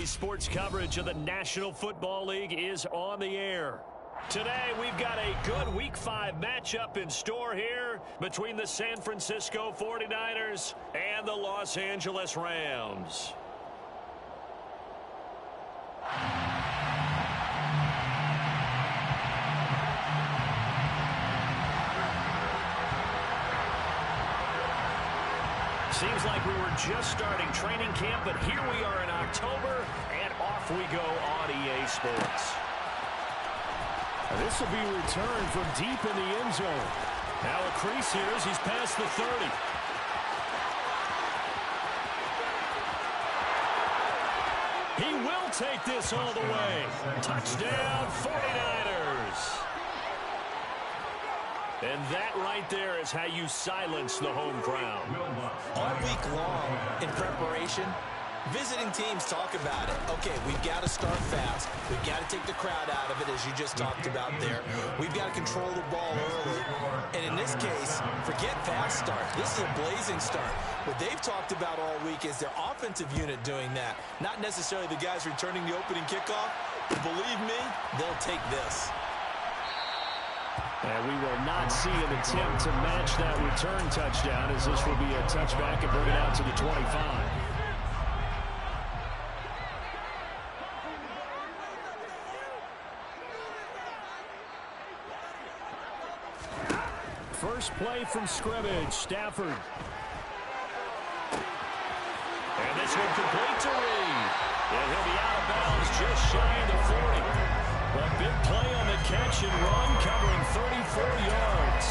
Sports coverage of the National Football League is on the air. Today, we've got a good Week 5 matchup in store here between the San Francisco 49ers and the Los Angeles Rams. Seems like we were just starting training camp, but here we are in October, and off we go on EA Sports. This will be returned from deep in the end zone. Now a crease here as he's past the 30. He will take this all the way. Touchdown, 49ers. And that right there is how you silence the home crowd. All week long in preparation, visiting teams talk about it. Okay, we've got to start fast. We've got to take the crowd out of it, as you just talked about there. We've got to control the ball early. And in this case, forget fast start. This is a blazing start. What they've talked about all week is their offensive unit doing that, not necessarily the guys returning the opening kickoff. But believe me, they'll take this. And we will not see an attempt to match that return touchdown, as this will be a touchback and bring it out to the 25. First play from scrimmage, Stafford. And this one complete to Reed. And he'll be out of bounds just shy of the 40. A big play on the catch and run, covering 34 yards.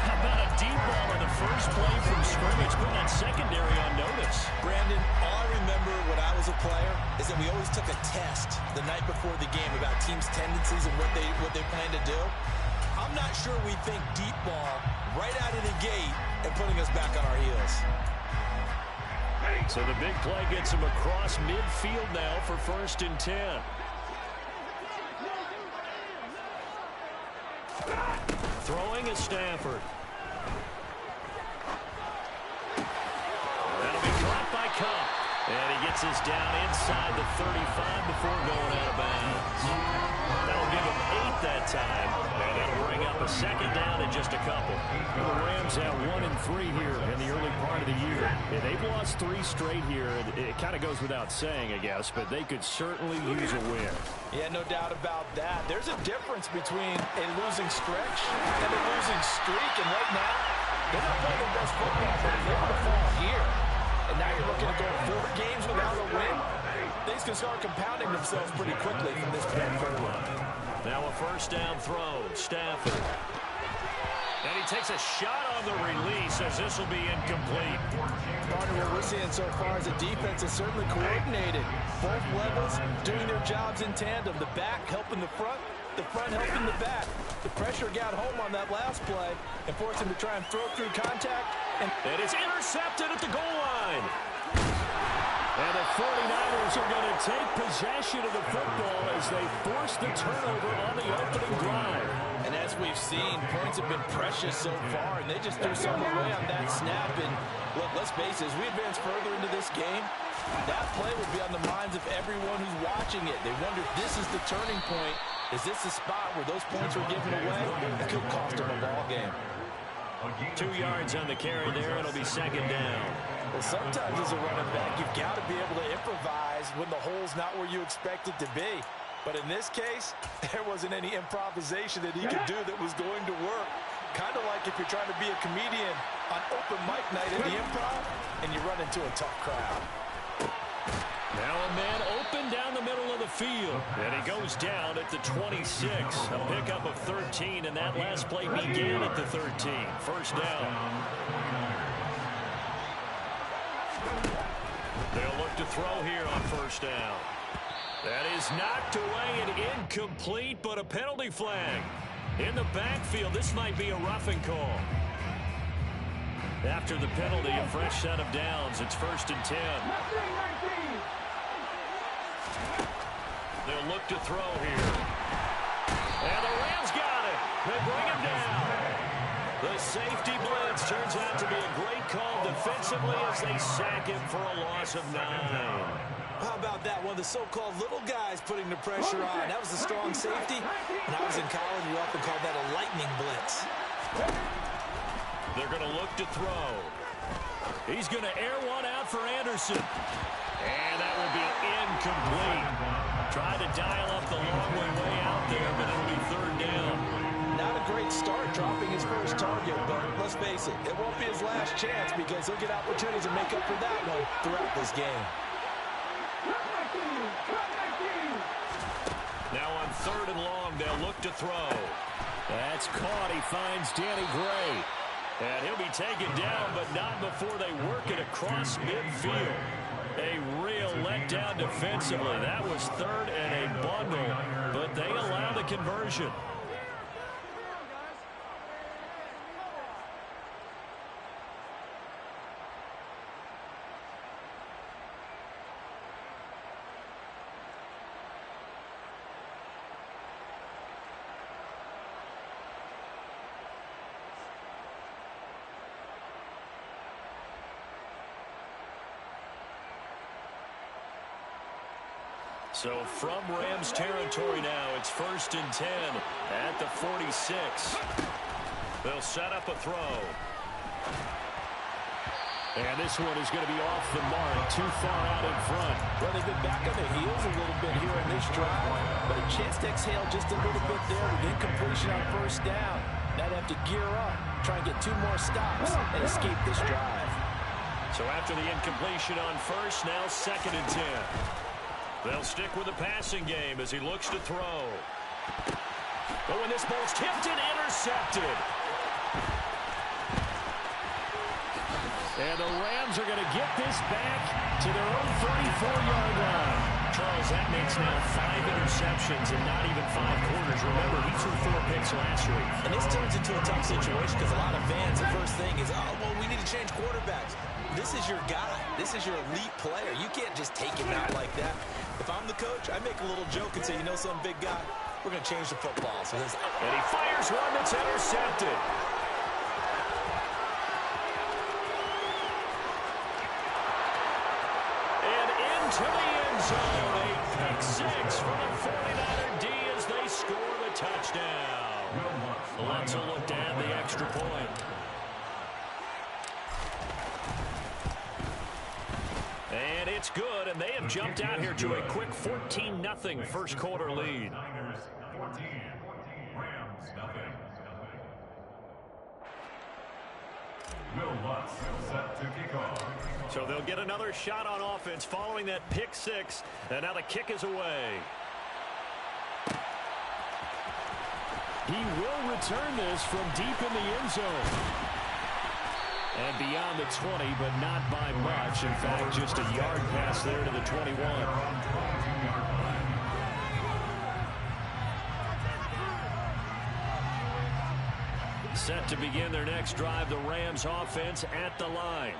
How about a deep ball on the first play from scrimmage, putting that secondary on notice? Brandon, all I remember when I was a player is that we always took a test the night before the game about teams' tendencies and what they plan to do. I'm not sure we think deep ball right out of the gate and putting us back on our heels. So the big play gets him across midfield now for 1st and 10. Throwing is Stafford. That'll be caught by Cup. And he gets us down inside the 35 before going out of bounds. That'll give him 8 that time. And that'll bring up a 2nd down in just a couple. Well, the Rams have 1-3 here in the early part of the year. Yeah, they've lost 3 straight here. It kind of goes without saying, I guess, but they could certainly use a win. Yeah, no doubt about that. There's a difference between a losing stretch and a losing streak. And right now, they're not playing their best football, but they're going to fall here. And now you're looking to go 4 games without a win. Things can start compounding themselves pretty quickly from this point forward. Now a 1st down throw, Stafford. And he takes a shot on the release as this will be incomplete. Partner, what we're seeing so far is the defense is certainly coordinated. Both levels doing their jobs in tandem. The back helping the front helping the back. The pressure got home on that last play and forced him to try and throw through contact. And it's intercepted at the goal line. And the 49ers are going to take possession of the football as they force the turnover on the opening drive. And as we've seen, points have been precious so far, and they just threw some away on that snap. And look, let's face it, as we advance further into this game, that play will be on the minds of everyone who's watching it. They wonder if this is the turning point. Is this the spot where those points were given away? It could cost them a ball game. 2 yards on the carry there. It'll be 2nd down. Well, sometimes as a running back, you've got to be able to improvise when the hole's not where you expect it to be. But in this case, there wasn't any improvisation that he could do that was going to work. Kind of like if you're trying to be a comedian on open mic night at the Improv and you run into a tough crowd. Now a man open down the middle of the field. And he goes down at the 26. A pickup of 13, and that last play began at the 13. 1st down. They'll look to throw here on 1st down. That is knocked away and incomplete, but a penalty flag. In the backfield, this might be a roughing call. After the penalty, a fresh set of downs. It's 1st and 10. They'll look to throw here. And the Rams got it. They bring him down. The safety blitz turns out to be a great call defensively as they sack him for a loss of 9. How about that? One of the so-called little guys putting the pressure on. That was the strong safety. When I was in college, we often called that a lightning blitz. They're going to look to throw. He's going to air one out for Anderson. And that will be incomplete. Tried to dial up the long way out there, but it'll be third down. Not a great start dropping his first target, but let's face it, it won't be his last chance because he'll get opportunities to make up for that one throughout this game. Now on third and long, they'll look to throw. That's caught. He finds Danny Gray. And he'll be taken down, but not before they work it across midfield. A real letdown defensively. That was third and a bundle, but they allow the conversion. So from Rams territory now, it's 1st and 10 at the 46. They'll set up a throw. And this one is going to be off the mark, too far out in front. Well, they've been back on their heels a little bit here in this drive, but a chance to exhale just a little bit there with incompletion on first down. Now they have to gear up, try and get 2 more stops, and escape this drive. So after the incompletion on first, now 2nd and 10. They'll stick with the passing game as he looks to throw. Oh, and this ball's tipped and intercepted. And the Rams are going to get this back to their own 34-yard line. Charles, that makes now 5 interceptions in not even 5 quarters. Remember, he threw 4 picks last week. And this turns into a tough situation because a lot of fans, the first thing is, oh, well, we need to change quarterbacks. This is your guy. This is your elite player. You can't just take him out like that. If I'm the coach, I make a little joke and say, you know something, big guy? We're going to change the football. So this, and he fires one that's intercepted. And into the end zone. A pick 6 for the 49er D as they score the touchdown. Let's look at the extra point. And it's good, and they have jumped out here to a quick 14-0 first quarter lead. So they'll get another shot on offense following that pick 6, and now the kick is away. He will return this from deep in the end zone. And beyond the 20, but not by much. In fact, just a yard pass there to the 21. Set to begin their next drive, the Rams offense at the line.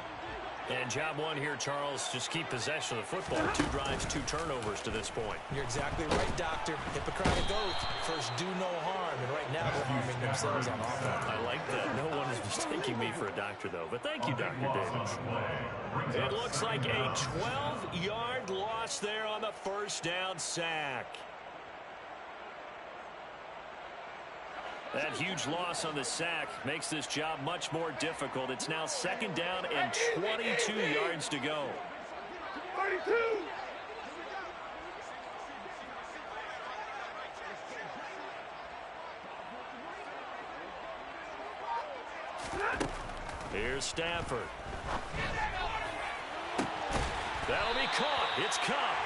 And job one here, Charles, just keep possession of the football. 2 drives, 2 turnovers to this point. You're exactly right, Doctor. Hippocratic oath. First, do no harm. And right now, they're harming themselves on offense. I like that. No one is mistaking me for a doctor, though. But thank you, Dr. Davis. It looks like a 12-yard loss there on the first down sack. That huge loss on the sack makes this job much more difficult. It's now 2nd down and 22 yards to go. 32. Here's Stafford. That'll be caught. It's Cup.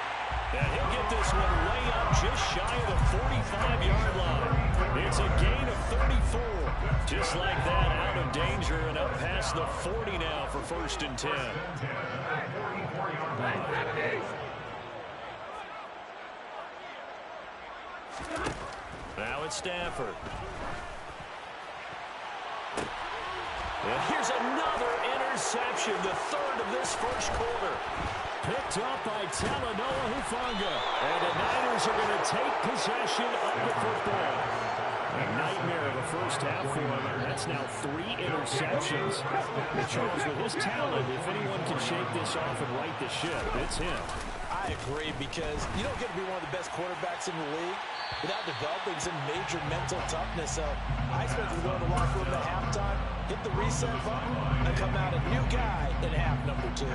And he'll get this one way up just shy of the 45-yard line. It's a gain of 34. Just like that, out of danger and up past the 40 now for 1st and 10. Now it's Stafford. And here's another interception, the 3rd of this first quarter. Picked up by Talanoa Hufanga. And the Niners are going to take possession of the football. A nightmare of a first half for him. That's now 3 interceptions. But Charles, with his talent, if anyone can shake this off and right the ship, it's him. I I agree, because you don't get to be one of the best quarterbacks in the league without developing some major mental toughness. So I expect him to go in the locker room at halftime, hit the reset button, and come out a new guy in half number 2.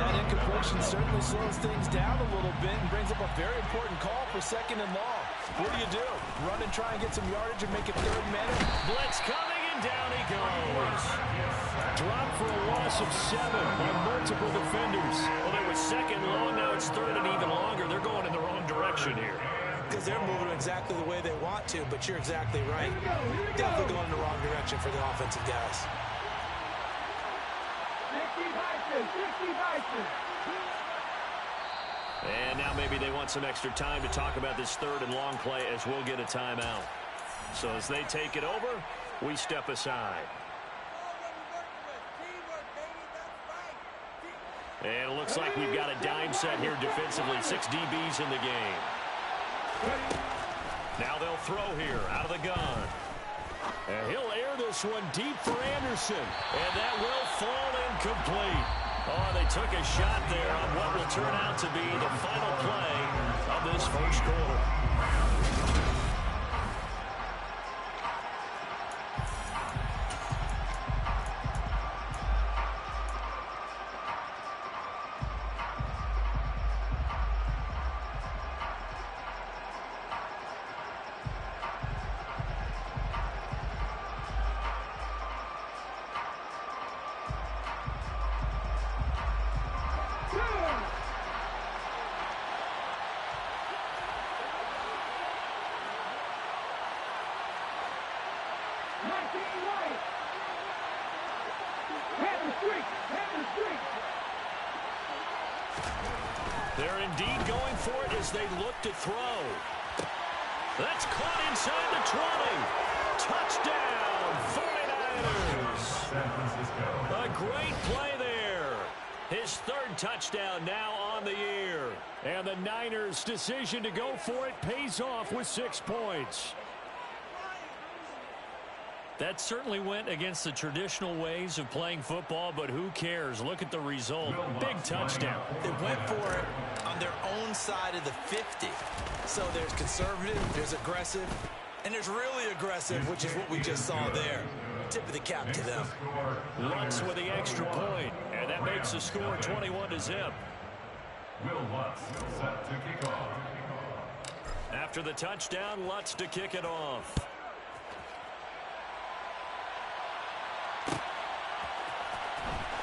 That incompletion certainly slows things down a little bit and brings up a very important call for 2nd and long. What do? Run and try and get some yardage and make it 3rd and man. Blitz coming, and down he goes. Drop for a loss of 7 by multiple defenders. Well, it was 2nd long, now it's 3rd and even longer. They're going in the wrong direction here. Because they're moving exactly the way they want to, but you're exactly right. Definitely going in the wrong direction for the offensive guys. And now maybe they want some extra time to talk about this 3rd and long play, as we'll get a timeout. So as they take it over, we step aside. And it looks like we've got a dime set here defensively. 6 DBs in the game. Now they'll throw here out of the gun. And he'll air this one deep for Anderson. And that will fall incomplete. Oh, they took a shot there on what will turn out to be the final play of this first quarter. They're indeed going for it as they look to throw. That's caught inside the 20. Touchdown, 49ers. A great play there. His 3rd touchdown now on the year. And the Niners' decision to go for it pays off with 6 points. That certainly went against the traditional ways of playing football, but who cares? Look at the result. Big touchdown. They went for it on their own side of the 50. So there's conservative, there's aggressive, and there's really aggressive, which is what we just saw there. Tip of the cap to them. Lutz with the extra point, and that makes the score 21-0. Will Lutz set to kick off. After the touchdown, Lutz to kick it off.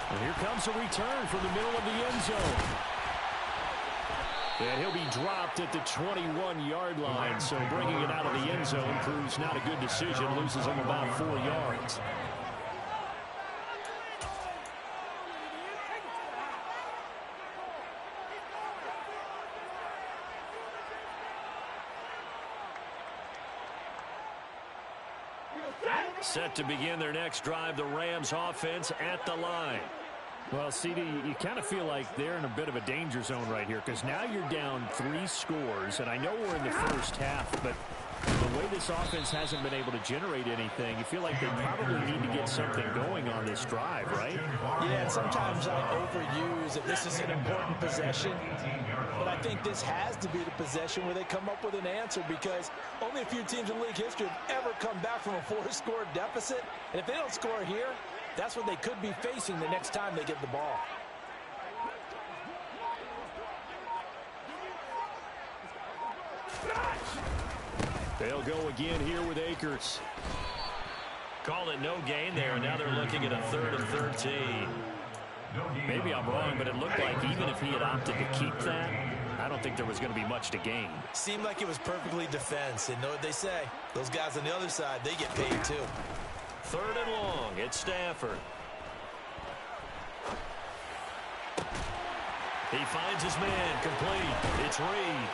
And here comes a return from the middle of the end zone. And he'll be dropped at the 21-yard line, so bringing it out of the end zone proves not a good decision, loses him about 4 yards. Set to begin their next drive, the Rams offense at the line. Well, CD, you kind of feel like they're in a bit of a danger zone right here, because now you're down 3 scores, and I know we're in the first half, but the way this offense hasn't been able to generate anything, you feel like they probably need to get something going on this drive, right? Yeah, and sometimes I overuse that this is an important possession, but I think this has to be the possession where they come up with an answer, because only a few teams in league history have ever come back from a 4-score deficit, and if they don't score here, that's what they could be facing the next time they get the ball. They'll go again here with Akers. Call it no gain there, and now they're looking at a 3rd and 13. Maybe I'm wrong, but it looked like even if he had opted to keep that, I don't think there was going to be much to gain. Seemed like it was perfectly defense, and know what they say. Those guys on the other side, they get paid too. 3rd and long, it's Stafford. He finds his man, complete. It's Reed.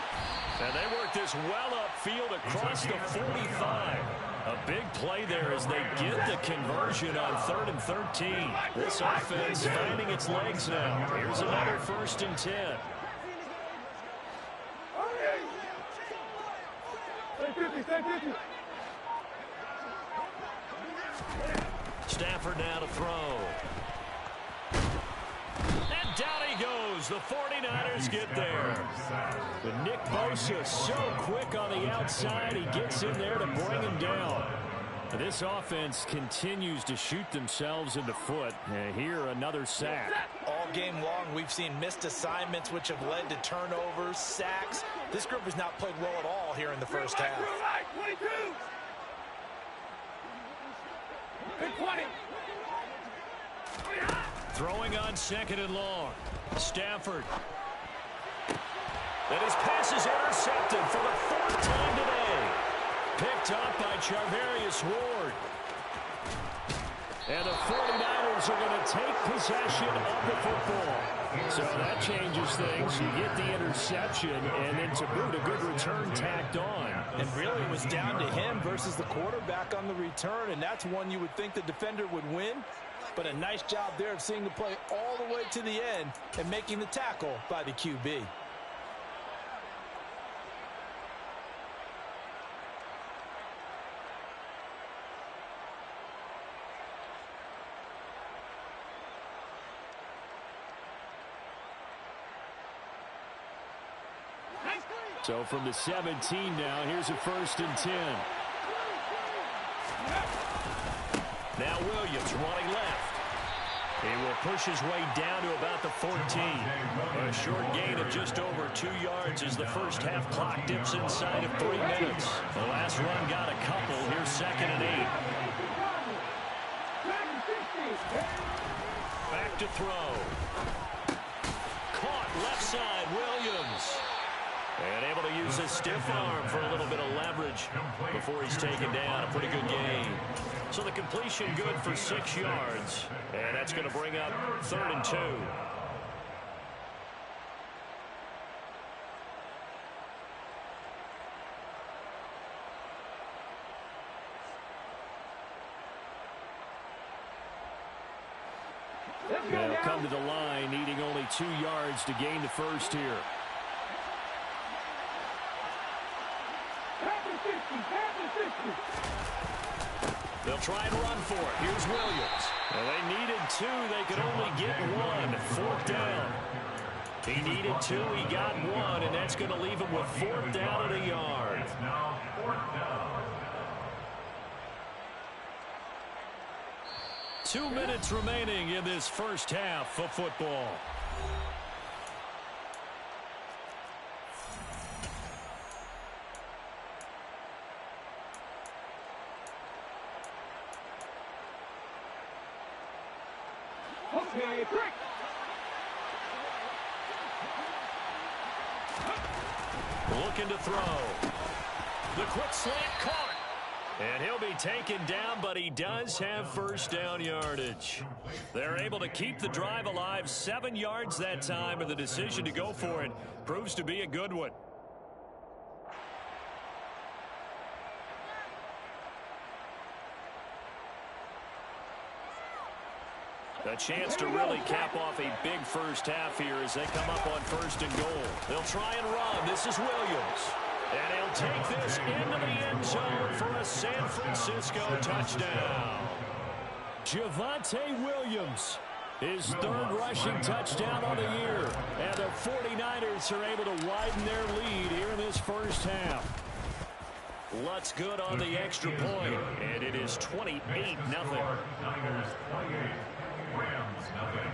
And they work this well upfield across the 45. A big play there as they get the conversion on 3rd and 13. This offense finding its legs now. Here's another 1st and 10. Stafford now to throw. And down he goes goes. The 49ers get there. But Nick Bosa so quick on the outside. He gets in there to bring him down. This offense continues to shoot themselves in the foot. And here, another sack. All game long, we've seen missed assignments, which have led to turnovers, sacks. This group has not played well at all here in the first half. Throwing on 2nd and long. Stafford. And his pass is intercepted for the 4th time today. Picked up by Charvarius Ward. And the 49ers are going to take possession of the football. So that changes things. You get the interception, and then to boot, a good return tacked on. And really it was down to him versus the quarterback on the return, and that's one you would think the defender would win. But a nice job there of seeing the play all the way to the end and making the tackle by the QB. So from the 17 now, here's a 1st and 10. Now Williams running left. He will push his way down to about the 14. A short gain of just over 2 yards as the first half clock dips inside of 3 minutes. The last run got a couple. Here's 2nd and 8. Back to throw. Caught left side, Williams. And able to use his stiff arm for a little bit of leverage before he's taken down. A pretty good game. So the completion good for 6 yards. And that's going to bring up 3rd and 2. They'll come to the line, needing only 2 yards to gain the first here. They'll try and run for it. Here's Williams. Well, they needed 2. They could only get 1. 4th down. He needed 2. He got 1, and that's going to leave him with 4th down and a yard. It's now 4th down. 2 minutes remaining in this first half of football. Looking to throw. The quick slant caught. And he'll be taken down, but he does have first down yardage. They're able to keep the drive alive. 7 yards that time, and the decision to go for it proves to be a good one. A chance to really cap off a big first half here as they come up on 1st and goal. They'll try and run. This is Williams. And he'll take this into the end zone for a San Francisco touchdown. Javonte Williams, his 3rd rushing touchdown on the year. And the 49ers are able to widen their lead here in this first half. Lutz good on the extra point. And it is 28-0. Niners 28. Rams nothing.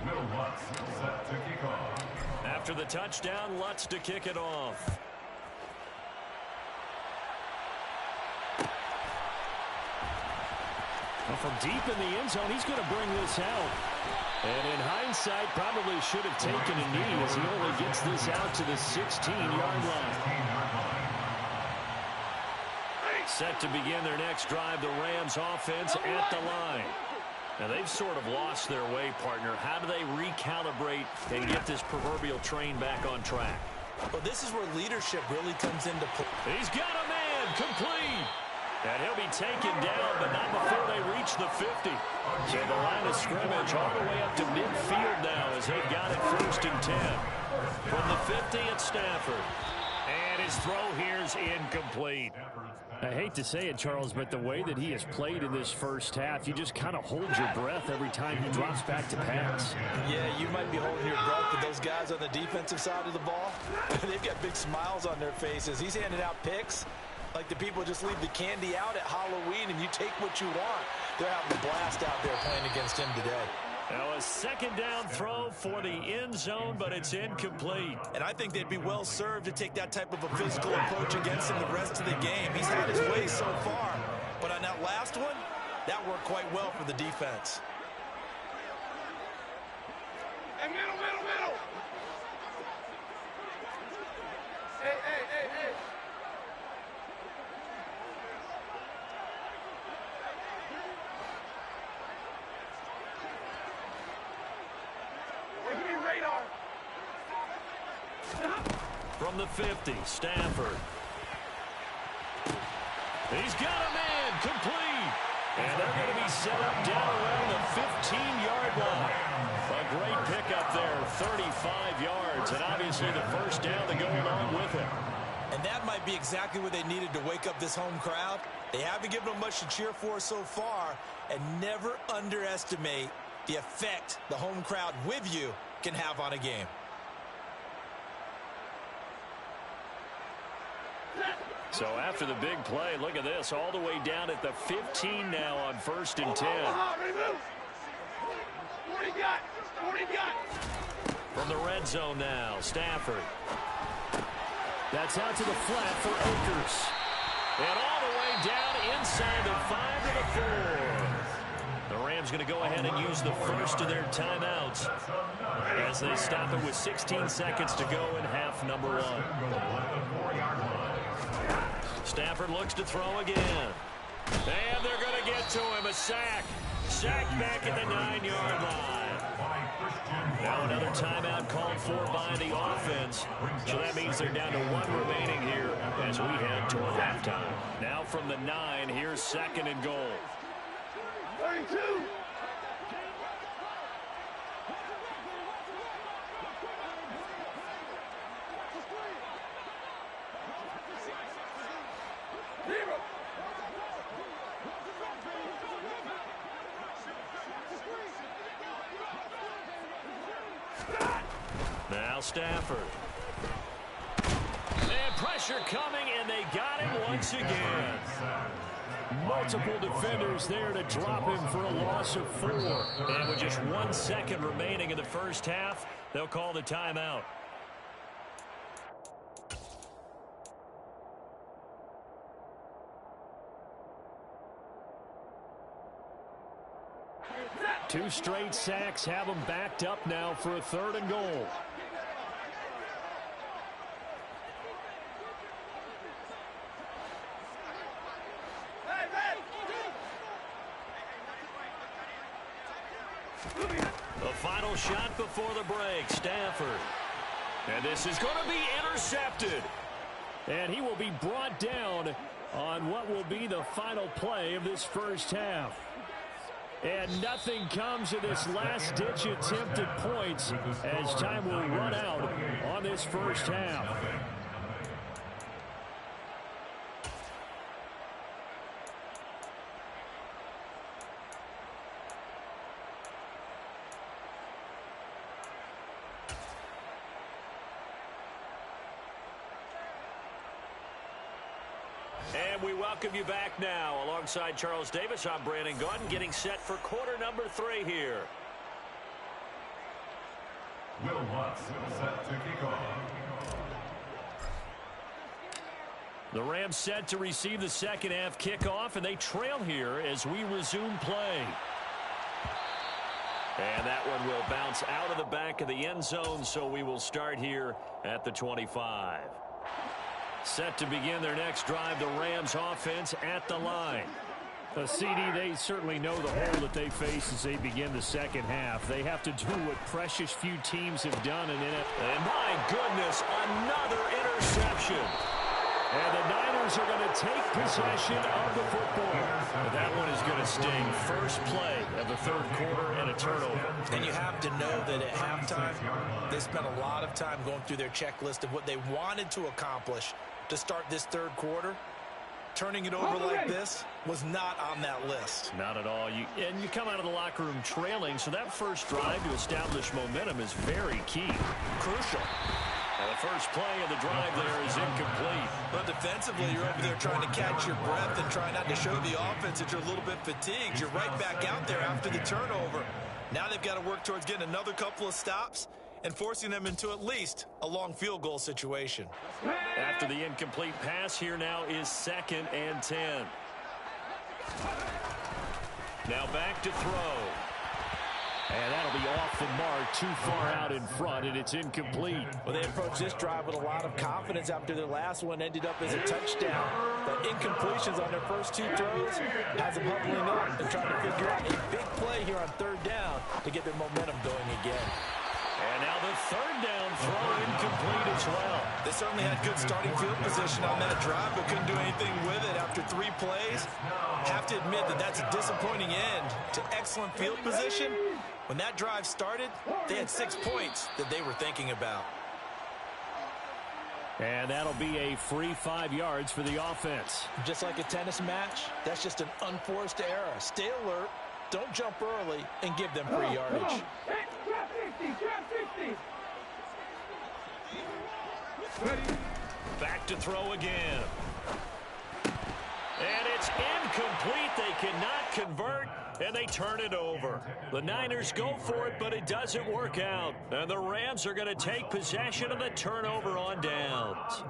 Will Lutz set to kick off. After the touchdown, Lutz to kick it off. Well, from deep in the end zone, he's going to bring this out. And in hindsight, probably should have taken a knee as he only gets this out to the 16-yard line. Set to begin their next drive, the Rams offense at the line. Now, they've sort of lost their way, partner. How do they recalibrate and get this proverbial train back on track? Well, this is where leadership really comes into play. He's got a man, complete. And he'll be taken down, but not before they reach the 50. So the line of scrimmage all the way up to midfield now as they've got it 1st and 10. From the 50 at Stafford. And his throw here's incomplete. I hate to say it, Charles, but the way that he has played in this first half, you just kind of hold your breath every time he drops back to pass. Yeah, you might be holding your breath, but those guys on the defensive side of the ball, they've got big smiles on their faces. He's handing out picks like the people just leave the candy out at Halloween and you take what you want. They're having a blast out there playing against him today. Now a second down throw for the end zone, but it's incomplete. And I think they'd be well served to take that type of a physical approach against him the rest of the game. He's had his way so far, but on that last one, that worked quite well for the defense. Hey, middle. Hey. Give me radar. From the 50, Stafford. He's got a man, complete. And they're going to be set up down around the 15-yard line. A great pickup there, 35 yards, and obviously the first down to go along with it. And that might be exactly what they needed to wake up this home crowd. They haven't given them much to cheer for so far, and never underestimate the effect the home crowd with you can have on a game. So after the big play, look at this, all the way down at the 15 now on 1st and 10. What do you got? From the red zone now, Stafford. That's out to the flat for Akers. And all the way down inside the 5 to the 4. The Rams going to go ahead and use the first of their timeouts as they stop it with 16 seconds to go in half number 1. Stafford looks to throw again. And they're going to get to him. A sack. Sack back at the 9-yard line. Now another timeout called for by the offense. So that means they're down to 1 remaining here as we head toward halftime. Now from the 9, here's 2nd and goal. 32. Now Stafford. And pressure coming, and they got him once again. Multiple defenders there to drop him for a loss of 4. And with just 1 second remaining in the first half, they'll call the timeout. Two straight sacks have them backed up now for a 3rd and goal. The final shot before the break, Stafford. And this is going to be intercepted. And he will be brought down on what will be the final play of this first half. And nothing comes of this last-ditch attempt at points as time will run out on this first half. And we welcome you back now. Alongside Charles Davis, I'm Brandon Gaudin, getting set for quarter number 3 here. Will Lutz set to kick off. The Rams set to receive the second half kickoff, and they trail here as we resume play. And that one will bounce out of the back of the end zone, so we will start here at the 25. Set to begin their next drive, the Rams offense at the line. CD, they certainly know the hole that they face as they begin the second half. They have to do what precious few teams have done in it. And my goodness, another interception. And the Niners are going to take possession of the football. That one is going to sting. First play of the third quarter and a turnover. And you have to know that at halftime, they spent a lot of time going through their checklist of what they wanted to accomplish to start this third quarter. Turning it over like this was not on that list. Not at all. You come out of the locker room trailing, so that first drive to establish momentum is very key. Crucial. And the first play of the drive there is incomplete. But defensively, you're over there trying to catch your breath and try not to show the offense that you're a little bit fatigued. You're right back out there after the turnover. Now they've got to work towards getting another couple of stops and forcing them into at least a long field goal situation. After the incomplete pass, here now is 2nd and 10. Now back to throw. And that'll be off the mark, too far out in front, and it's incomplete. Well, they approached this drive with a lot of confidence after their last one ended up as a touchdown. The incompletions on their first two throws has them huddling up and trying to figure out a big play here on third down to get their momentum going again. And now the third down throw incomplete as well. They certainly had good starting field position on that drive, but couldn't do anything with it after 3 plays. Have to admit that that's a disappointing end to excellent field position. When that drive started, they had 6 points that they were thinking about. And that'll be a free 5 yards for the offense. Just like a tennis match, that's just an unforced error. Stay alert, don't jump early, and give them free yardage. Back to throw again. And it's incomplete. They cannot convert, and they turn it over. The Niners go for it, but it doesn't work out. And the Rams are going to take possession of the turnover on downs.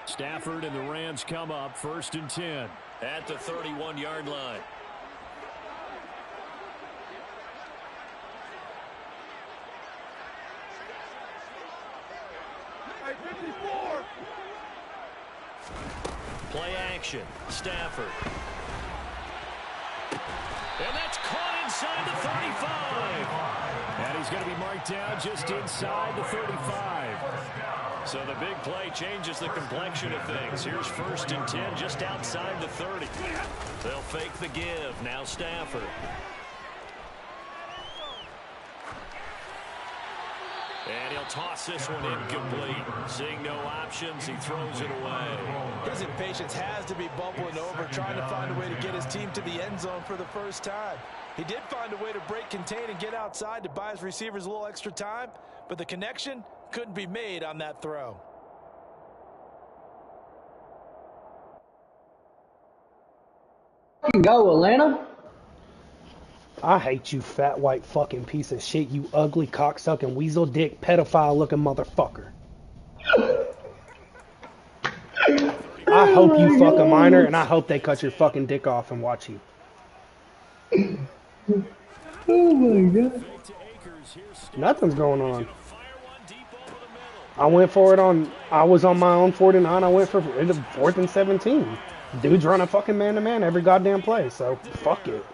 Stafford and the Rams come up 1st and 10 at the 31-yard line. Play action. Stafford. And that's caught inside the 35. And he's going to be marked down just inside the 35. So the big play changes the complexion of things. Here's 1st and 10 just outside the 30. They'll fake the give. Now Stafford. And he'll toss this one incomplete. Seeing no options, he throws it away. His impatience has to be bubbling over, trying to find a way to get his team to the end zone for the first time. He did find a way to break, contain, and get outside to buy his receivers a little extra time, but the connection couldn't be made on that throw. Go, Atlanta. I hate you, fat white fucking piece of shit, you ugly cocksucking weasel dick pedophile looking motherfucker. I hope you fuck a minor, and I hope they cut your fucking dick off and watch you. Oh my god. Nothing's going on. I went for it on, I was on my own 49, I went for it 4th and 17. Dude's running fucking man-to-man every goddamn play, so fuck it.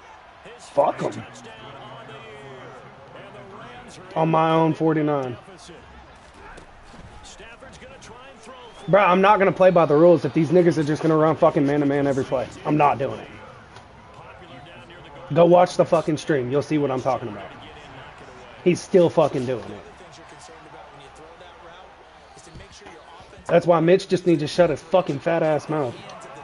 Fuck them. On my own 49. Bro, I'm not going to play by the rules if these niggas are just going to run fucking man-to-man every play. I'm not doing it. Go watch the fucking stream. You'll see what I'm talking about. He's still fucking doing it. That's why Mitch just needs to shut his fucking fat ass mouth.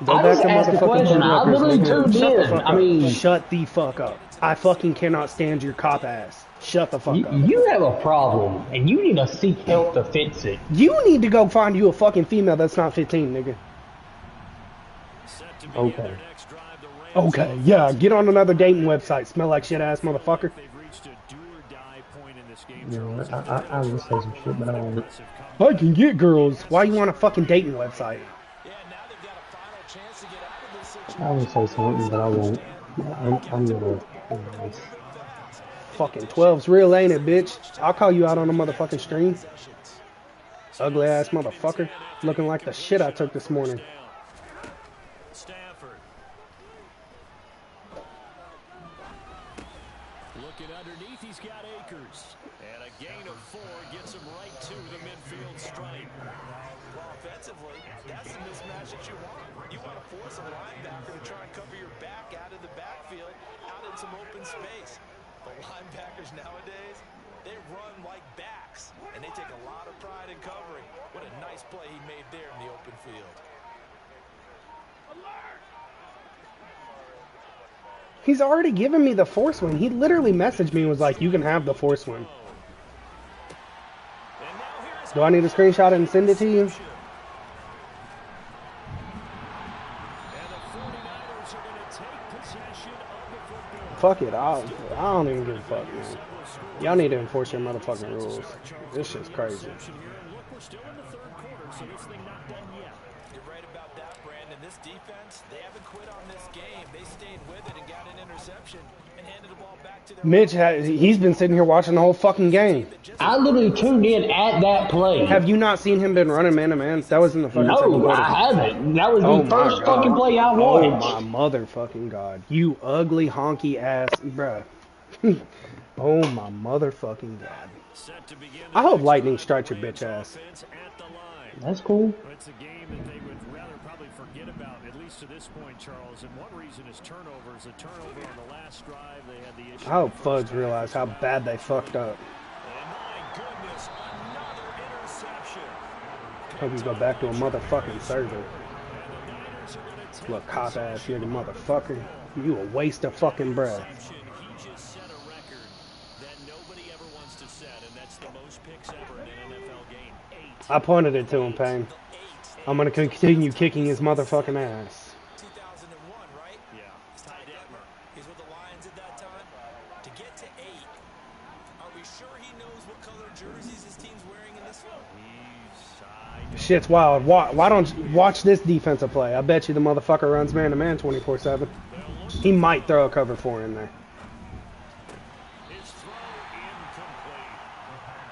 I just asked the question. I literally tuned in. I mean, shut the fuck up. I fucking cannot stand your cop ass. Shut the fuck up. You have a problem, and you need to seek help to fix it. You need to go find you a fucking female that's not 15, nigga. Okay. Okay, yeah, get on another dating website. Smell like shit ass motherfucker. You know, I would say some shit, but I won't. I can get girls. Why you want a fucking dating website? I would say something, but I won't. I'm gonna. Fucking 12's real, ain't it, bitch? I'll call you out on a motherfucking stream. Ugly ass motherfucker. Looking like the shit I took this morning. Looking underneath, he's got Akers. And a gain of 4 gets him right to the midfield stripe. Well, offensively, that's the mismatch that you want. You want to force a linebacker to try and cover your back out of the backfield, out in some open space. The linebackers nowadays, they run like backs, and they take a lot of pride in covering. What a nice play he made there in the open field. He's already given me the force win. He literally messaged me and was like, you can have the force win. Do I need to screenshot it and send it to you? Fuck it. I don't even give a fuck, man. Y'all need to enforce your motherfucking rules. This shit's crazy. You're right about that, Brandon. This defense, they haven't quit on this game. They stayed with it and got an interception and handed the ball back to their... Mitch, he's been sitting here watching the whole fucking game. I literally tuned in at that play. Have you not seen him been running man-to-man? That was in the fucking second No, quarter. I haven't. That was the first fucking play I watched. Oh, my motherfucking God. You ugly, honky ass, bruh. Oh, my motherfucking God. I hope lightning strikes your bitch ass. That's cool. It's a game that they would rather probably forget about, at least to this point, Charles. And one reason is turnovers. A turnover on the last drive. They had the issue. I hope Fudge realized how bad they fucked up. And my goodness, another interception. Hope you go back to a motherfucking server. Look, cop ass nigga motherfucker. You a waste of fucking breath. He just set a record that nobody ever wants to set, and that's the most picks ever in an NFL game. 8. I pointed it to him, Payne. I'm gonna continue kicking his motherfucking ass. 2001, right? Yeah. Ty Detmer. He's with the Lions at that time. To get to 8, are we sure he knows what color jerseys his team's wearing in this one? Shit's wild. Why don't you watch this defensive play? I bet you the motherfucker runs man-to-man 24/7. He might throw a cover 4 in there. His throw incomplete.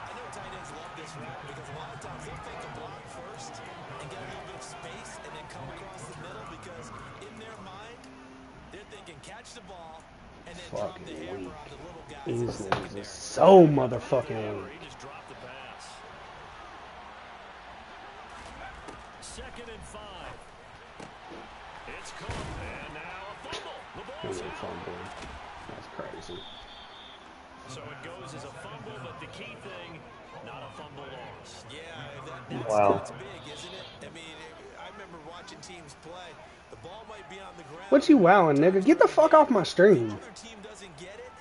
I know tight ends love this route because a lot of times they'll fake a block first and get a little bit of space and then come across the middle because in their mind, they're thinking catch the ball and then drop the hammer on the little guys. These niggas are so motherfucking weak. He just dropped the pass. 2nd and 5. It's caught, and now a fumble. The ball's out. That's crazy. So it goes as a fumble, but the key thing, not a fumble loss. Yeah, that's big, isn't it? I mean, I remember watching teams play. The ball might be on the ground. What you wowing, nigga? Get the fuck off my stream. The other team doesn't get it.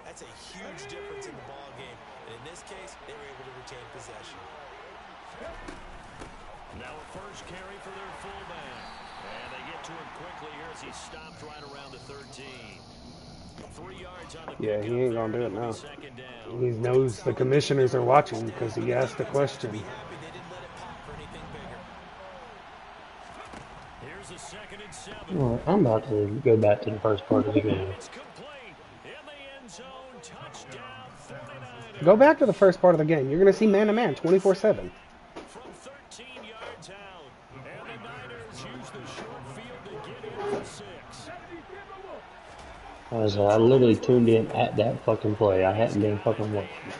That's a huge difference in the ball game. And in this case, they were able to retain possession. Now a first carry for their fullback. And they get to him quickly here as he stopped right around the 13. 3 yards on the Yeah, he ain't gonna do it now. He knows the commissioners are watching because he asked the question. Here's a 2nd and 7. Well, I'm about to go back to the first part of the game. It's complete in the end zone. Touchdown 49ers. Go back to the first part of the game. You're gonna see man-to-man 24/7. From 13 yards out. And the Niners use the short field to get in for 6. I literally tuned in at that fucking play. I hadn't been fucking watching.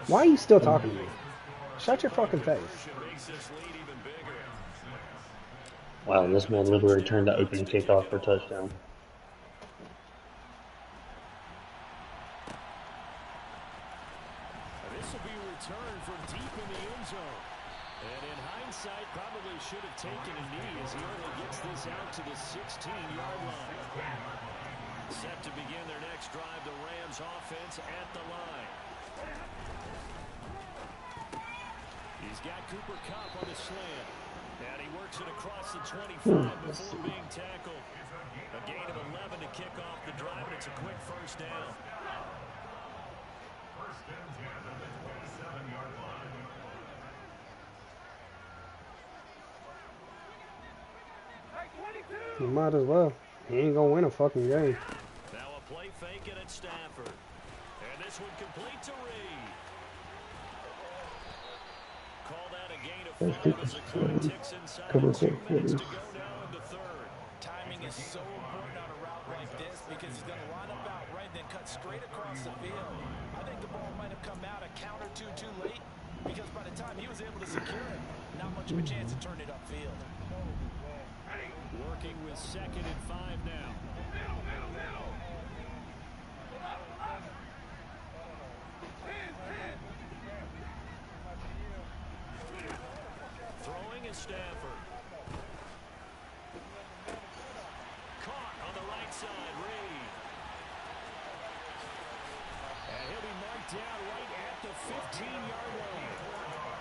Why are you still talking to me? Shut your fucking face. Makes this lead even bigger. Wow, this man literally turned the opening kickoff for a touchdown. This will be returned from deep in the end zone. And in hindsight, probably should have taken a knee as he only gets this out to the 16-yard line. Set to begin their next drive, the Rams offense at the line. He's got Cooper Kupp on the slant. And he works it across the 25 before being tackled. A gain of 11 to kick off the drive, and it's a quick first down. First and 10 at the 27-yard line. You might as well. He ain't gonna win a fucking game. Now a play fake it at Stafford. And this one complete to Reed. Call that a gain of 5 as the clock ticks inside. 2 minutes to go now in the 3rd. Timing is so important on a route like this because he's going to line up out right and then cut straight across secure it. Not much of a chance to turn it upfield. Working with 2nd and 5 now. Throwing is Stafford. Caught on the right side, Reed. And he'll be marked down right at the 15-yard line.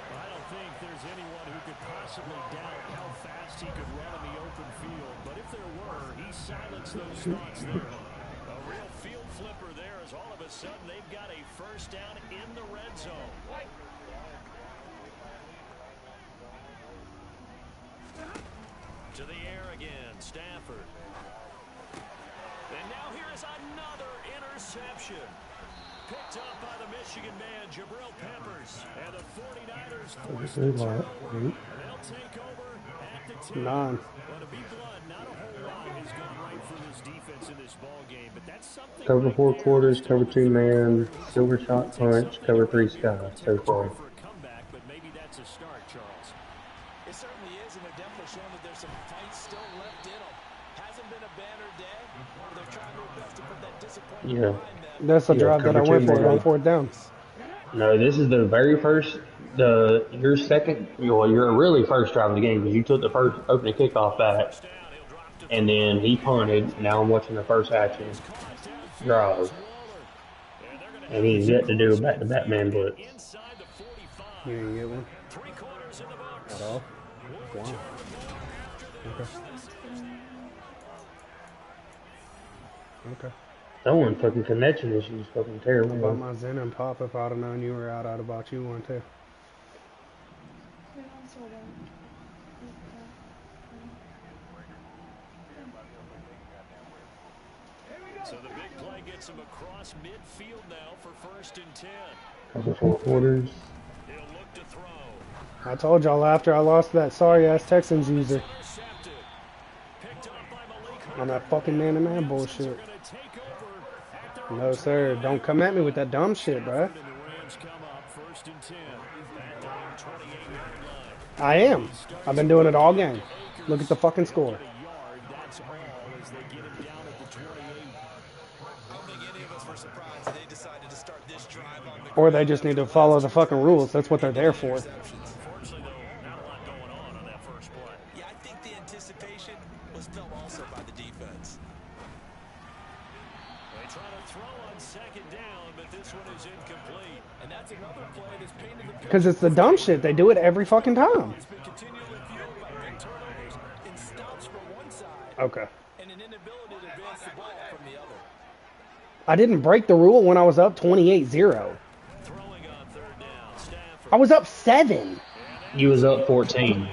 I don't think there's anyone who could possibly doubt how fast he could run in the open field. But if there were, he silenced those thoughts there. A real field flipper there as all of a sudden they've got a first down in the red zone. To the air again, Stafford. And now here is another interception. Picked up by the Michigan man, Jabril Peppers. And the 49ers force the turnover. They'll take over at the 10. 9. Well, to be blunt, not a whole lot has gone right for this defense in this ball game, but that's something. Cover 4 quarters, cover 2 man, silver shot punch, cover 3 sky so far. For a comeback, but maybe that's a start, Charles. It certainly is, and they're definitely showing that there's some fight still left in them. Hasn't been a banner day. They're trying their best to put that disappointment Yeah. behind them. That's the drive that I went for on 4th down. No, this is the very first, your second, well, your really first drive of the game because you took the first opening kickoff back, and then he punted. Now I'm watching the first action drive, and he's yet to do a back-to-back man blitz. You didn't get one? At all? Wow. Okay. Okay. That one fucking connection issues fucking terrible. About my Zen and Pop, if I'd have known you were out, I'd have bought you one too. So the big play gets him across midfield now for 1st and 10. Cover 4 quarters. He'll look to throw. I told y'all after I lost that sorry-ass Texans user Intercepted. Picked up by Malik on that fucking man-to-man bullshit. They're going to take over at their No, sir. Don't come at me with that dumb shit, bruh. And the Rams come up 1st and 10 at their own 28-yard line. I am. I've been doing it all game. Look at the fucking score. A yard, that's all as they get him down at the 28. I don't think any of us were surprised that they decided to start this drive on the Or they just need to follow the fucking rules. That's what they're there for. Unfortunately, though, not a lot going on that first play. Yeah, I think the anticipation was felt also by the defense. They try to throw on 2nd down, but this one is incomplete. And that's another play that's painted the picture. Because it's the dumb shit. They do it every fucking time. It's been continually fueled by big turnovers in stops from one side Okay. and an inability to advance the ball from the other. I didn't break the rule when I was up 28-0. Throwing on 3rd down, Stafford. I was up 7. You was up 14.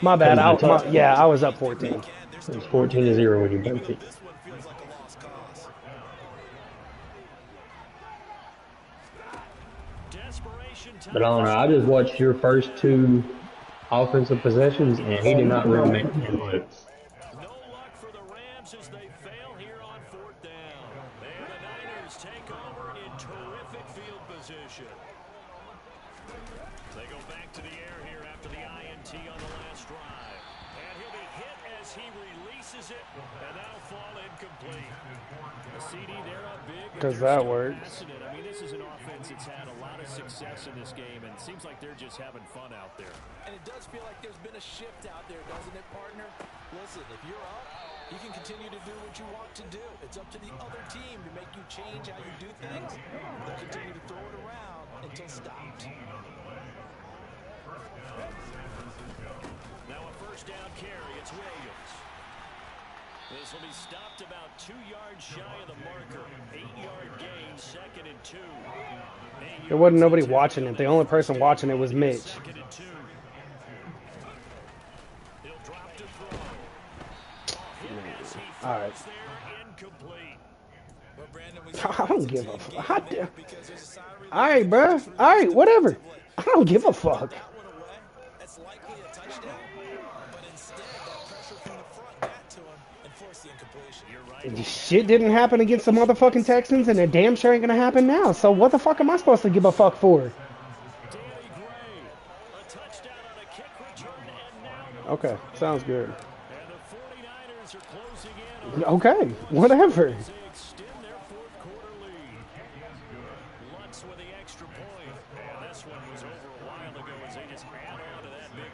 My bad. That was the Yeah, I was up 14. It was 14-0 when you broke it. This one feels like a lost cause. Desperation time. But I don't know. I just watched your first 2 offensive possessions, and he did not really make any blitz. No luck for the Rams as they fail here on 4th down. And the Niners take over in terrific field position. They go back to the air here after the INT on the last drive. And he'll be hit as he releases it, and that'll fall incomplete. A CD there on big. but 'Cause they're that still works. passing it. I mean, this is an offense that's had a lot of success in this game, and it seems like they're just having fun out there. And it does feel like there's been a shift out there, doesn't it, partner? Listen, if you're up, you can continue to do what you want to do. It's up to the other team to make you change how you do things. They'll continue to throw it around until stopped. Now a 1st down carry. It's Williams. This will be stopped about 2 yards shy of the marker. 8-yard gain, 2nd and 2. There wasn't nobody watching it. The only person watching it was Mitch. 2nd and 2. He'll drop to throw. As he All right. throws there, incomplete. Well, Brandon, we I don't give a fuck. because there's a sign of All right, bruh. All right, whatever. I don't give a fuck. that one away. That's likely a touchdown. But instead, that pressure from the front got to him and forced the incompletion. You're right. Shit didn't happen against the motherfucking Texans, and it damn sure ain't gonna happen now. So what the fuck am I supposed to give a fuck for? Danny Gray Okay, sounds good. And the 49ers are closing in on Okay, whatever. as they extend their fourth quarter lead. Lutz with the extra point. And this one was over a while ago as they just add on to that big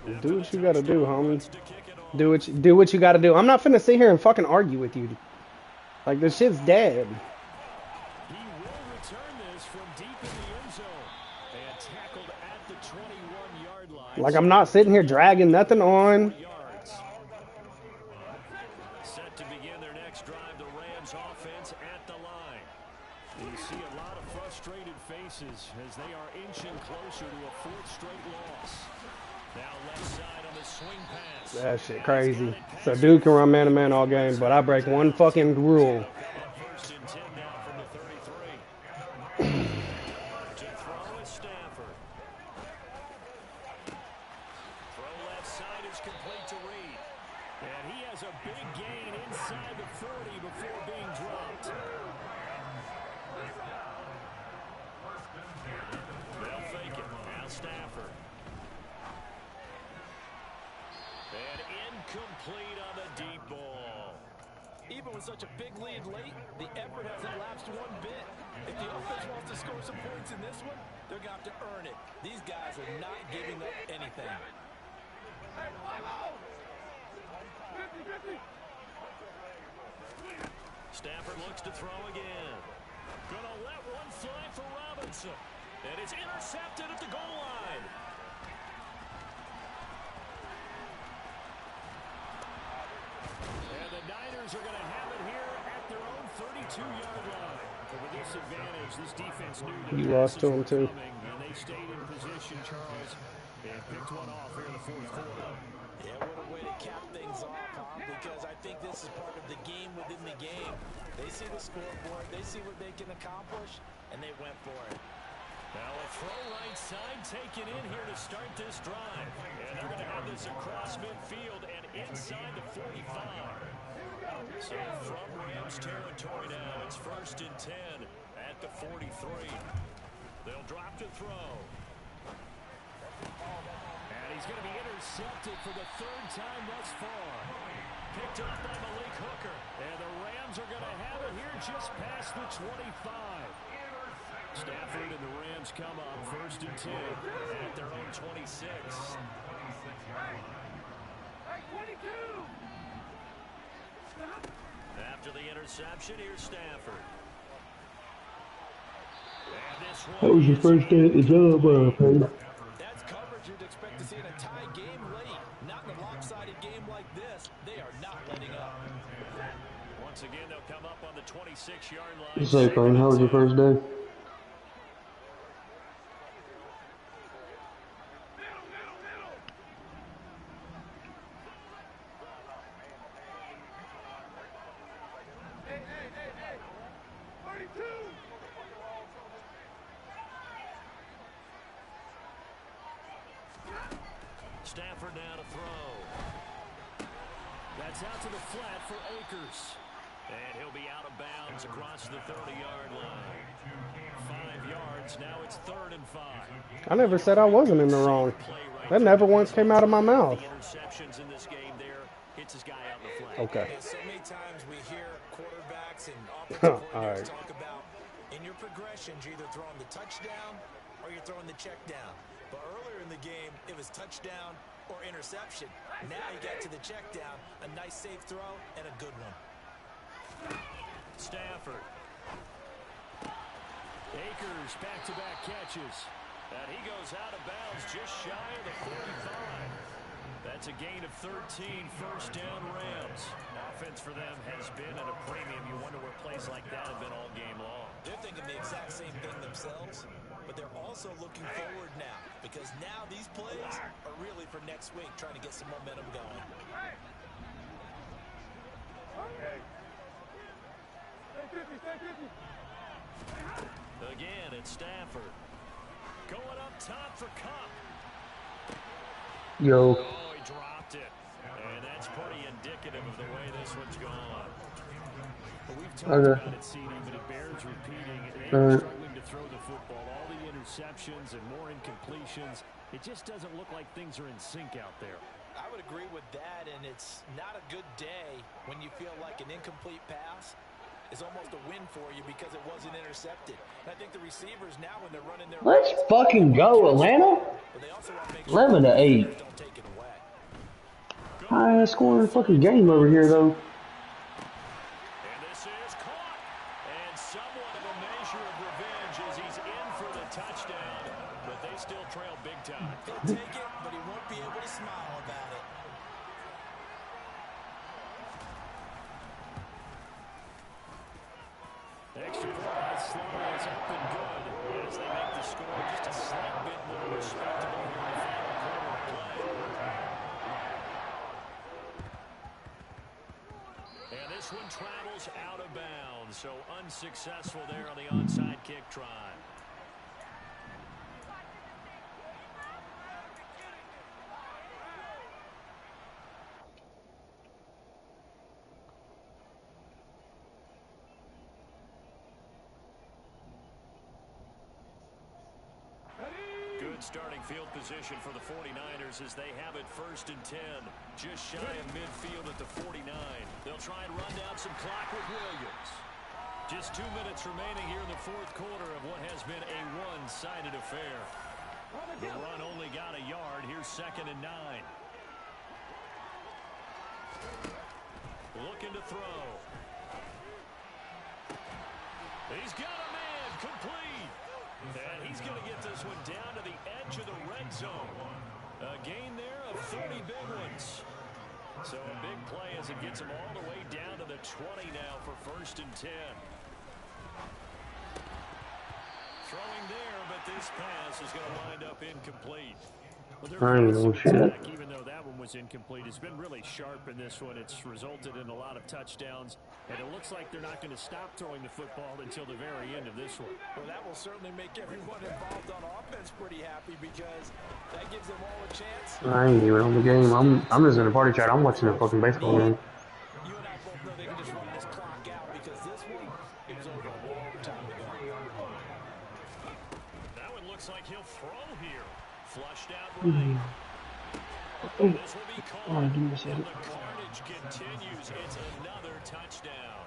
lead. Do what you gotta do, homie. Do what you gotta do. I'm not finna sit here and fucking argue with you. Like, this shit's dead. He will return this from deep in the end zone. And tackled at the 21-yard line. Like, I'm not sitting here dragging nothing on. Yards. Set to begin their next drive, the Rams offense at the line. You see a lot of frustrated faces as they are inching closer to a fourth straight loss. Now left side on the swing pass. That shit crazy. So dude can run man-to-man all game, but I break one fucking rule. First and 10 now from the 33. To throw is Stafford. Throw left side is complete to Reed. And he has a big gain inside the 40 before being dropped. They'll fake it. Now Stafford. And incomplete on the deep ball. Even with such a big lead late, the effort hasn't lapsed one bit. If the offense wants to score some points in this one, they're going to have to earn it. These guys are not giving up anything. Hey, 50-50. Stafford looks to throw again. Gonna let one fly for Robinson. And it's intercepted at the goal line. And the Niners are going to have it here at their own 32-yard line. But with this advantage, this defense knew that You lost to him, too. and they stayed in position, Charles, and picked one off here in the fourth quarter. Yeah, what a way to cap things off, huh? Because I think this is part of the game within the game. They see the scoreboard, they see what they can accomplish, and they went for it. Now a throw right side taken in here to start this drive. And they're going to have this across midfield and inside the 45. So from Rams territory now, it's first and 10 at the 43. They'll drop to throw. And he's going to be intercepted for the third time thus far. Picked up by Malik Hooker. And the Rams are going to have it here just past the 25. Stafford and the Rams come up first and 10 at their own 26. After the interception, here's Stafford. And this one That was your first day at the job, Payne. That's coverage you'd expect to see in a tie game late. Not in a lopsided game like this. They are not letting up. Once again, they'll come up on the 26-yard line. Say, Payne, how was your first day? Stafford now to throw. That's out to the flat for Akers. And he'll be out of bounds across the 30-yard line. 5 yards, now it's 3rd and 5. I never said I wasn't in the wrong. That never once came out of my mouth. The interceptions in this game there hits his guy out in the flat. Okay. And so many times we hear quarterbacks and offensive All coordinators right. talk about in your progressions, you're either throwing the touchdown or you're throwing the check down. But earlier in the game, it was touchdown or interception. Now you get to the check down, a nice safe throw, and a good one. Stafford. Akers back-to-back catches. And he goes out of bounds just shy of the 45. That's a gain of 13, first down Rams. Offense for them has been at a premium. You wonder where plays like that have been all game long. They're thinking the exact same thing themselves, but they're also looking forward now because now these plays are really for next week, trying to get some momentum going. Again, it's Stafford. Going up top for Cup. Yo. Oh, he dropped it. And that's pretty indicative of the way this one's gone. But we've talked about it, CD, but it bears repeating. They are struggling to throw the football. All the interceptions and more incompletions. It just doesn't look like things are in sync out there. I would agree with that, and it's not a good day when you feel like an incomplete pass is almost a win for you because it wasn't intercepted. And I think the receivers now, when they're running their Let's fucking go, Atlanta. 11-8. don't take it away. Highest scoring fucking game over here, though. And this is caught. And somewhat of a measure of revenge as he's in for the touchdown. But they still trail big time. He'll take it, but he won't be able to smile about it. Extra point slow is up and good as they make the score just a slight bit more respectable here in the final quarter of play. And this one travels out of bounds, so unsuccessful there on the onside kick try. Starting field position for the 49ers as they have it 1st and 10. Just shy of midfield at the 49. They'll try and run down some clock with Williams. Just 2 minutes remaining here in the 4th quarter of what has been a one-sided affair. The run only got a yard. Here's 2nd and 9. Looking to throw. He's got a man complete. And he's going to get this one down to the edge of the red zone. A gain there of 30 big ones. So a big play as it gets him all the way down to the 20 now for 1st and 10. Throwing there, but this pass is going to wind up incomplete. Well, even though that one was incomplete, it's been really sharp in this one. It's resulted in a lot of touchdowns, and it looks like they're not going to stop throwing the football until the very end of this one. Well, that will certainly make everyone involved on offense pretty happy because that gives them all a chance. I ain't even on the game. I'm just in the party chat. I'm watching a fucking baseball game. You and I both know they can just run this clock out because this one, it was over a long time ago. That one looks like he'll throw here. Flushed out right. This will be caught. And the carnage continues. It's another touchdown.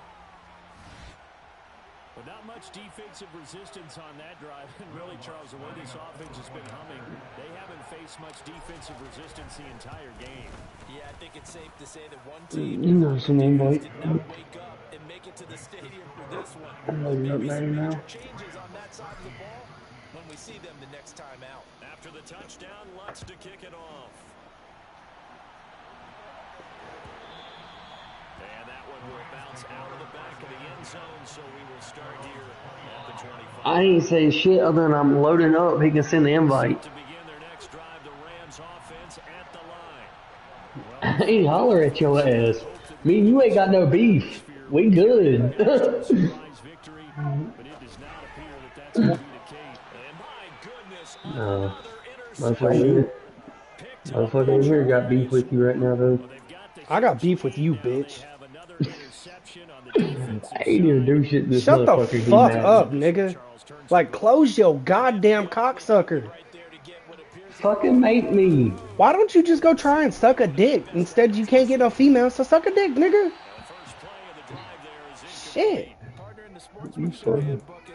But not much defensive resistance on that drive. And really, Charles, the way this offense has been humming, they haven't faced much defensive resistance the entire game. Yeah, I think it's safe to say that one team You know some invite. did not wake up and make it to the stadium for this one. I'm loading up Maybe some Madden now. major changes on that side of the ball when we see them the next time out. After the touchdown, Lutz to kick it off. And that one will bounce out of the back of the end zone, so we will start here at the 25. I ain't saying shit other than I'm loading up. He can send the invite. To begin their next drive, the Rams offense at the line. Hey, holler at your ass. Me and you ain't got no beef. We good. Surprise victory, but it does not appear that that's going to be the case. And my goodness, another interception. Motherfucker in here got beef with you right now, though. I got beef with you, bitch. I ain't even do shit this Shut the motherfucker fuck mad. up, nigga. Like, close your goddamn cocksucker. Fucking make me. Why don't you just go try and suck a dick? Instead, you can't get no female, so suck a dick, nigga. Shit.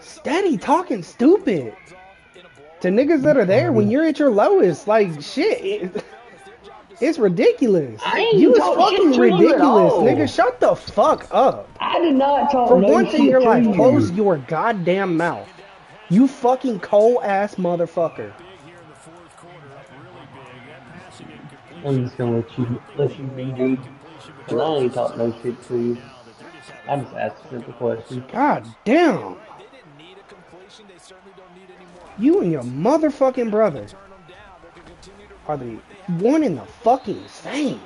Steady talking stupid. To niggas that are there when you're at your lowest, like, shit. It's ridiculous. I ain't You is talk fucking shit to you at ridiculous, all. nigga. Shut the fuck up. I did not talk For no once shit in your to life, you. close your goddamn mouth. You fucking cold-ass motherfucker. I'm just gonna let you be, dude. Cause I ain't talk no shit to you. I just asked a simple question. God damn. You and your motherfucking brother are the one in the fucking same.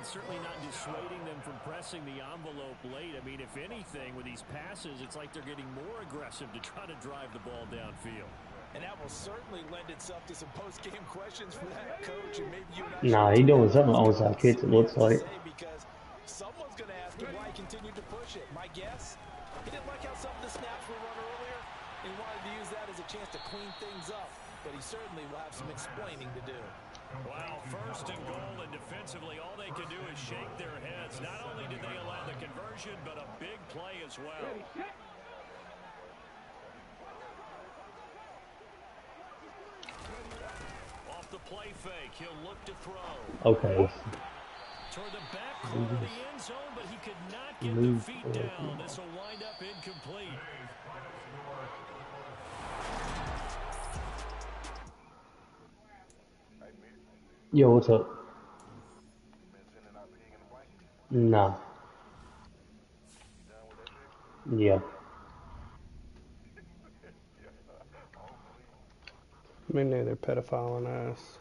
Certainly not dissuading them from pressing the envelope late. I mean, if anything, with these passes, it's like they're getting more aggressive to try to drive the ball downfield. And that will certainly lend itself to some post-game questions for that coach. And maybe you Nah, he doing something onside kicks, it looks like. Because Someone's going to ask him why he continued to push it. My guess, he didn't like how some of the snaps were run earlier, and he wanted to use that as a chance to clean things up. But he certainly will have some explaining to do. Wow, first and goal, and defensively, all they can do is shake their heads. Not only did they allow the conversion, but a big play as well. Off the play fake, he'll look to throw. Okay. Toward the back corner of the end zone, but he could not get the feet down. This will wind up incomplete. Yo, what's up? Nah. Yeah. Me neither, pedophile on ass.